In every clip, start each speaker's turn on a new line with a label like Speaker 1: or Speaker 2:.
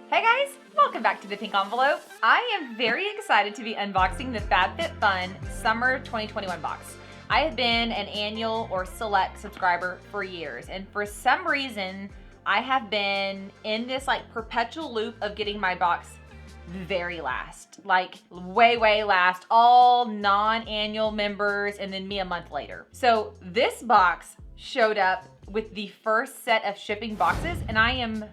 Speaker 1: Hey guys, welcome back to the Pink Envelope. I am very excited to be unboxing the FabFitFun Summer 2021 box. I have been an annual or select subscriber for years, and for some reason, I have been in this like perpetual loop of getting my box very last, like way last, all non-annual members, and then me a month later. So this box showed up with the first set of shipping boxes, and I am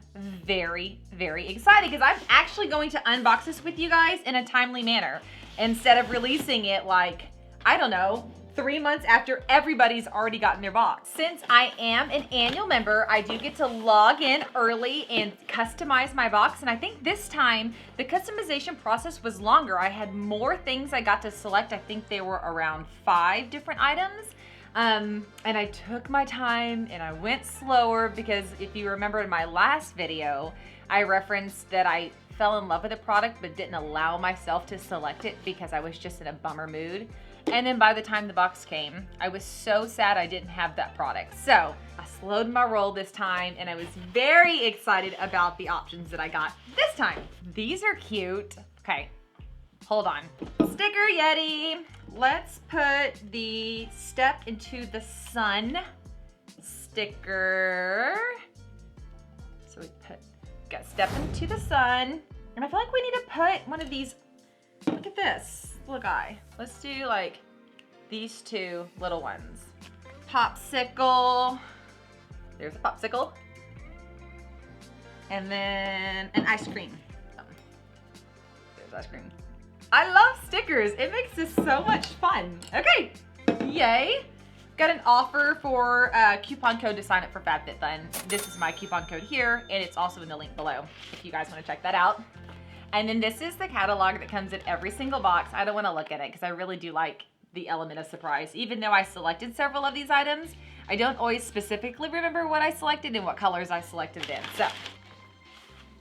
Speaker 1: very excited because I'm actually going to unbox this with you guys in a timely manner instead of releasing it like, I don't know, 3 months after everybody's already gotten their box. Since I am an annual member, I do get to log in early and customize my box, and I think this time the customization process was longer. I had more things I got to select. I think they were around 5 different items. And I took my time and I went slower because if you remember in my last video, I referenced that I fell in love with a product but didn't allow myself to select it because I was just in a bummer mood. And then by the time the box came, I was so sad I didn't have that product. So I slowed my roll this time and I was very excited about the options that I got this time. These are cute. Okay, hold on. Sticker Yeti. Let's put the Step into the Sun sticker. So we got Step into the Sun. And I feel like we need to put one of these, look at this little guy. Let's do like these 2 little ones. Popsicle. There's a popsicle. And then an ice cream. There's ice cream. I love stickers. It makes this so much fun. Okay, yay. Got an offer for a coupon code to sign up for FabFitFun. This is my coupon code here, and it's also in the link below if you guys want to check that out. And then this is the catalog that comes in every single box. I don't want to look at it because I really do like the element of surprise. Even though I selected several of these items, I don't always specifically remember what I selected and what colors I selected then. So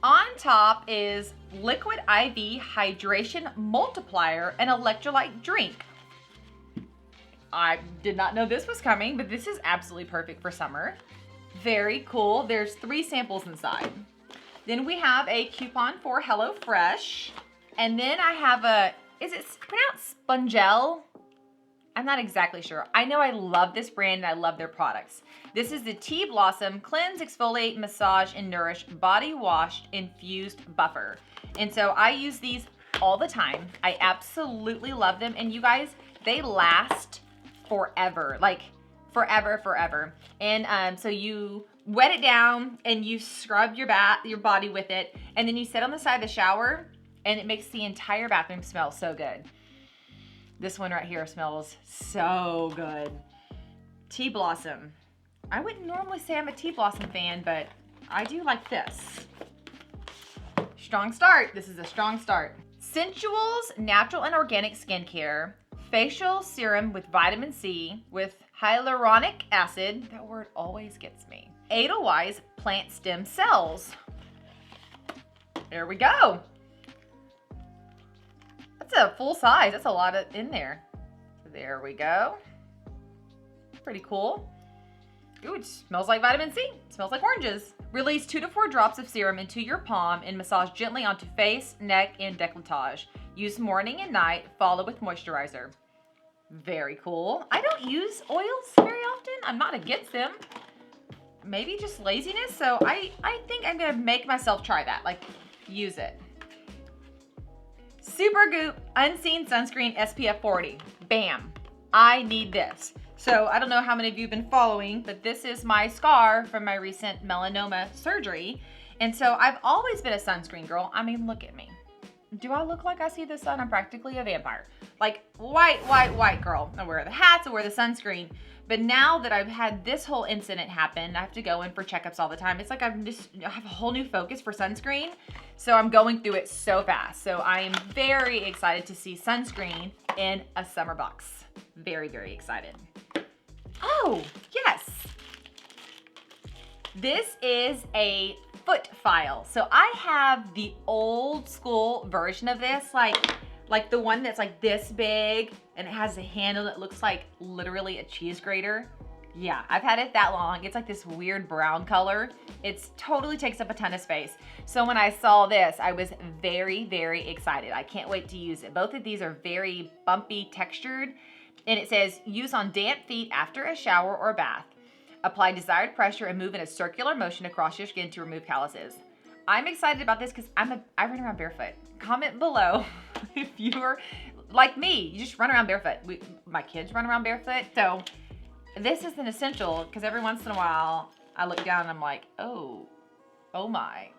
Speaker 1: on top is Liquid IV Hydration Multiplier and Electrolyte Drink. I did not know this was coming, but this is absolutely perfect for summer. Very cool. There's 3 samples inside. Then we have a coupon for HelloFresh. And then I have a, is it pronounced Spongel? I'm not exactly sure. I know I love this brand and I love their products. This is the Tea Blossom Cleanse, Exfoliate, Massage, and Nourish Body Wash Infused Buffer. And so I use these all the time. I absolutely love them. And you guys, they last forever, like forever. And so you wet it down and you scrub your body with it. And then you sit on the side of the shower and it makes the entire bathroom smell so good. This one right here smells so good. Tea Blossom. I wouldn't normally say I'm a Tea Blossom fan, but I do like this. Strong start. This is a strong start. Sensual's Natural and Organic Skincare Facial Serum with Vitamin C with Hyaluronic Acid. That word always gets me. Edelweiss Plant Stem Cells. There we go. That's a full size. That's a lot in there. There we go. Pretty cool. Ooh, it smells like vitamin C. It smells like oranges. Release 2 to 4 drops of serum into your palm and massage gently onto face, neck, and décolletage. Use morning and night. Follow with moisturizer. Very cool. I don't use oils very often. I'm not against them. Maybe just laziness. So I think I'm gonna make myself try that. Like, use it. Supergoop Unseen Sunscreen SPF 40. Bam. I need this. So I don't know how many of you have been following, but this is my scar from my recent melanoma surgery. And so I've always been a sunscreen girl. I mean, look at me. Do I look like I see the sun? I'm practically a vampire. Like white girl. I wear the hats, I wear the sunscreen. But now that I've had this whole incident happen, I have to go in for checkups all the time. It's like I have a whole new focus for sunscreen. So I'm going through it so fast. So I am very excited to see sunscreen in a summer box. Very excited. Oh, yes. This is a foot file. So I have the old school version of this, like the one that's like this big and it has a handle that looks like literally a cheese grater. Yeah, I've had it that long. It's like this weird brown color. It totally takes up a ton of space. So when I saw this, I was very, very excited. I can't wait to use it. Both of these are very bumpy textured, and it says use on damp feet after a shower or bath. Apply desired pressure and move in a circular motion across your skin to remove calluses. I'm excited about this because I run around barefoot. Comment below if you're like me. You just run around barefoot. My kids run around barefoot. So this is an essential because every once in a while I look down and I'm like, oh my.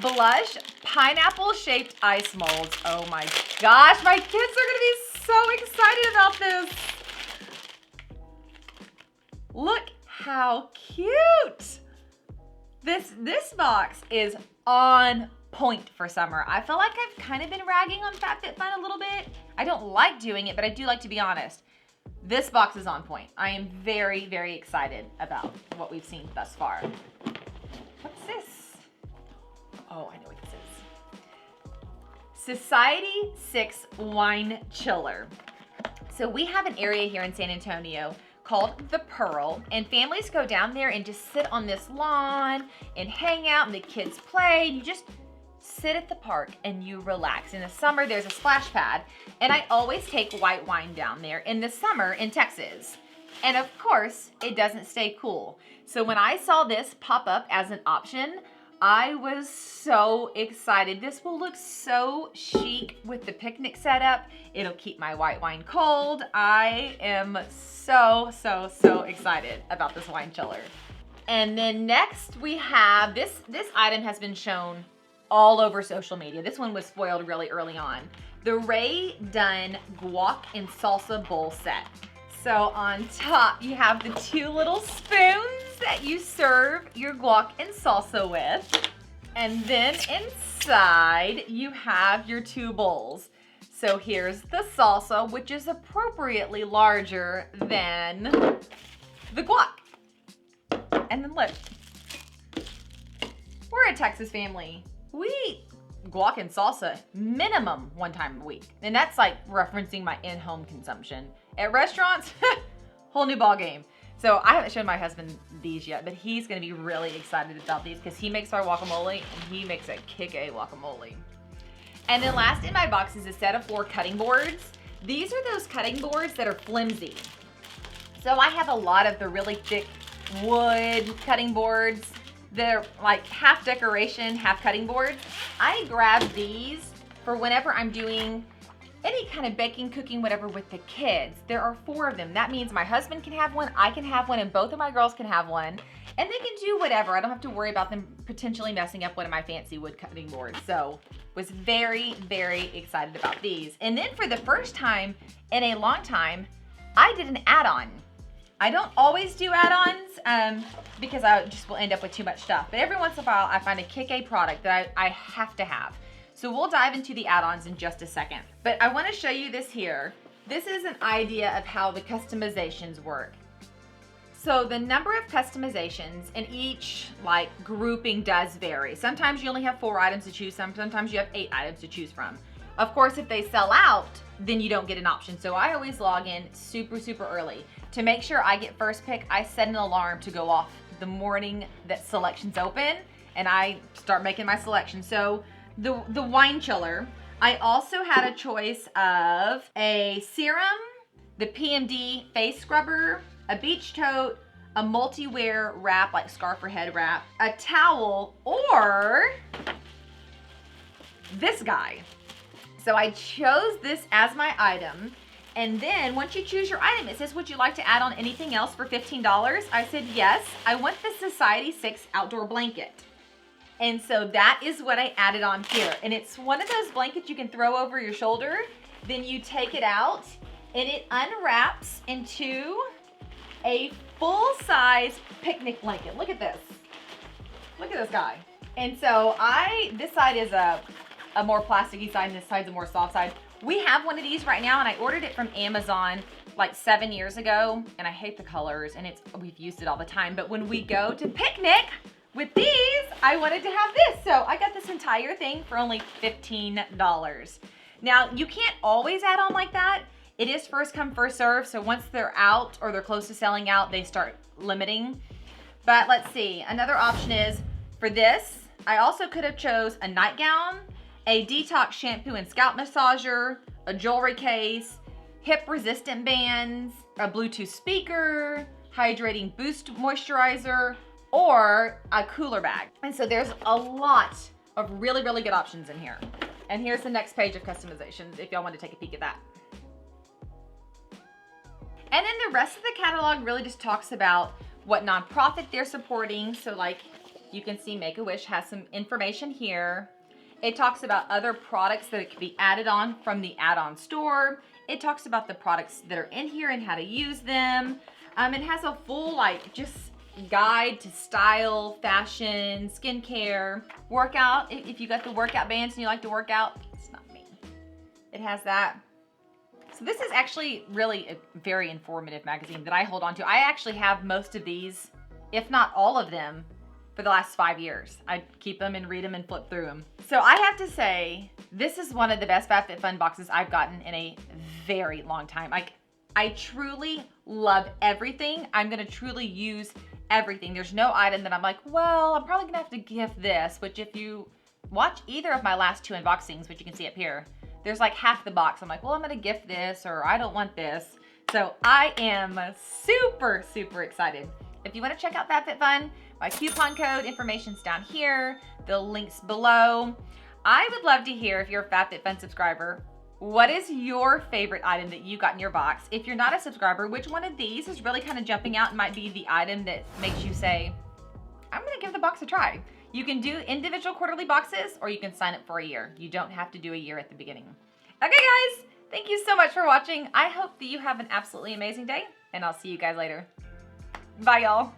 Speaker 1: Blush pineapple shaped ice molds. Oh my gosh, my kids are gonna be so excited about this. Look how cute. This box is on point for summer. I feel like I've kind of been ragging on FabFitFun a little bit. I don't like doing it, but I do like to be honest. This box is on point. I am very, very excited about what we've seen thus far. What's this? Oh, I know what this is. Society 6 Wine Chiller. So we have an area here in San Antonio called the Pearl, and families go down there and just sit on this lawn and hang out, and the kids play, and you just sit at the park and you relax. In the summer, there's a splash pad, and I always take white wine down there in the summer in Texas. And of course, it doesn't stay cool. So when I saw this pop up as an option, I was so excited. This will look so chic with the picnic setup. It'll keep my white wine cold. I am so excited about this wine chiller. And then next we have, this item has been shown all over social media. This one was spoiled really early on. The Ray Dunn Guac and Salsa bowl set. So on top you have the 2 little spoons that you serve your guac and salsa with. And then inside you have your 2 bowls. So here's the salsa, which is appropriately larger than the guac. And then look, we're a Texas family. We eat guac and salsa minimum 1 time a week. And that's like referencing my in-home consumption. At restaurants, whole new ball game. So I haven't shown my husband these yet, but he's gonna be really excited about these because he makes our guacamole and he makes a kick-a guacamole. And then last in my box is a set of 4 cutting boards. These are those cutting boards that are flimsy. So I have a lot of the really thick wood cutting boards. They're like half decoration, half cutting boards. I grab these for whenever I'm doing any kind of baking, cooking, whatever with the kids. There are 4 of them. That means my husband can have one, I can have one, and both of my girls can have one. And they can do whatever. I don't have to worry about them potentially messing up one of my fancy wood cutting boards. So was very, very excited about these. And then for the first time in a long time, I did an add-on. I don't always do add-ons because I just will end up with too much stuff. But every once in a while, I find a kick-a product that I have to have. So we'll dive into the add-ons in just a second. But I want to show you this here. This is an idea of how the customizations work. So the number of customizations in each like grouping does vary. Sometimes you only have 4 items to choose from. Sometimes you have 8 items to choose from. Of course, if they sell out, then you don't get an option. So I always log in super early. To make sure I get first pick, I set an alarm to go off the morning that selections open, and I start making my selection. So the wine chiller, I also had a choice of a serum, the PMD face scrubber, a beach tote, a multi-wear wrap, like scarf or head wrap, a towel, or this guy. So I chose this as my item. And then once you choose your item, it says, would you like to add on anything else for $15? I said, yes, I want the Society 6 outdoor blanket. And so that is what I added on here. And it's one of those blankets you can throw over your shoulder. Then you take it out and it unwraps into a full-size picnic blanket. Look at this. Look at this guy. And so this side is a more plasticky side and this side's a more soft side. We have one of these right now, and I ordered it from Amazon like 7 years ago, and I hate the colors, and we've used it all the time. But when we go to picnic with these, I wanted to have this. So I got this entire thing for only $15. Now, you can't always add on like that. It is first come, first serve, so once they're out or they're close to selling out, they start limiting. But let's see, another option is for this, I also could have chose a nightgown, a detox shampoo and scalp massager, a jewelry case, hip resistant bands, a Bluetooth speaker, hydrating boost moisturizer, or a cooler bag. And so there's a lot of really, really good options in here. And here's the next page of customizations if y'all want to take a peek at that. And then the rest of the catalog really just talks about what nonprofit they're supporting. So like you can see Make-A-Wish has some information here. It talks about other products that can be added on from the add-on store. It talks about the products that are in here and how to use them. It has a full like just guide to style, fashion, skincare, workout. If you got the workout bands and you like to work out, it's not me. It has that. So this is actually really a very informative magazine that I hold on to. I actually have most of these, if not all of them, for the last 5 years. I keep them and read them and flip through them. So I have to say, this is one of the best FabFitFun boxes I've gotten in a very long time. I truly love everything. I'm gonna truly use everything. There's no item that I'm like, well, I'm probably gonna have to gift this, which if you watch either of my last 2 unboxings, which you can see up here, there's like half the box. I'm like, well, I'm gonna gift this, or I don't want this. So I am super, super excited. If you wanna check out FabFitFun, my coupon code information's down here, the link's below. I would love to hear if you're a FabFitFun subscriber, what is your favorite item that you got in your box? If you're not a subscriber, which one of these is really kind of jumping out and might be the item that makes you say, I'm gonna give the box a try. You can do individual quarterly boxes or you can sign up for a year. You don't have to do a year at the beginning. Okay guys, thank you so much for watching. I hope that you have an absolutely amazing day and I'll see you guys later. Bye y'all.